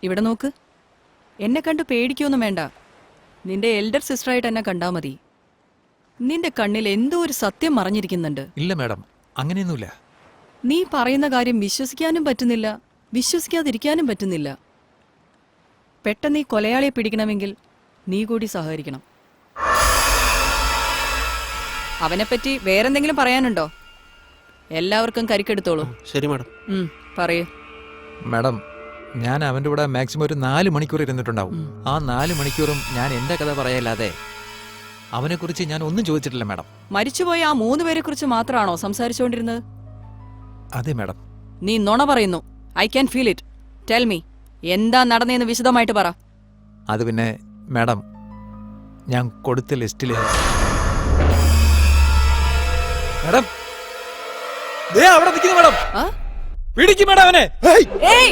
ഇവിടെ നോക്ക്. എന്നെ കണ്ട് പേടിക്കൊന്നും വേണ്ട. നിന്റെ എൽഡർ സിസ്റ്ററായിട്ട് എന്നെ കണ്ടാ മതി. നിന്റെ കണ്ണിൽ എന്തോ ഒരു സത്യം മറഞ്ഞിരിക്കുന്നുണ്ട്. ഇല്ല മാഡം, അങ്ങനെയൊന്നുമില്ല. നീ പറയുന്ന കാര്യം വിശ്വസിക്കാനും പറ്റുന്നില്ല, വിശ്വസിക്കാതിരിക്കാനും പറ്റുന്നില്ല. പെട്ടെന്ന് ഈ കൊലയാളിയെ പിടിക്കണമെങ്കിൽ നീ കൂടി സഹകരിക്കണം. അവനെപ്പറ്റി വേറെന്തെങ്കിലും പറയാനുണ്ടോ? എല്ലാവർക്കും കരിക്കെടുത്തോളൂ. ശരി മാഡം. പറയൂ. മാഡം, ഞാൻ അവൻ്റെ കൂടെ മാക്സിമം ഒരു 4 മണിക്കൂർ ഇരുന്നിട്ടുണ്ടാവും. ആ 4 മണിക്കൂറും ഞാൻ എൻ്റെ കഥ പറയല്ലാതെ അവനെക്കുറിച്ച് ഞാൻ ഒന്നും ചോദിച്ചിട്ടില്ല മാഡം. മരിച്ചുപോയ ആ 3 പേരെ കുറിച്ച് മാത്രമാണോ സംസാരിച്ചുകൊണ്ടിരുന്നത്? അതെ മാഡം. നീ നുണ പറയുന്നു. I can feel it. Tell me, എന്താ നടന്നതെന്ന് വിശദമായിട്ട് പറ. അത് പിന്നെ മാഡം, ഞാൻ കൊടുത്ത ലിസ്റ്റിൽ മാഡം അവിടെ നിൽക്കുന്നു മാഡം. പിടിക്കും മാഡം അവനെ. ഏയ്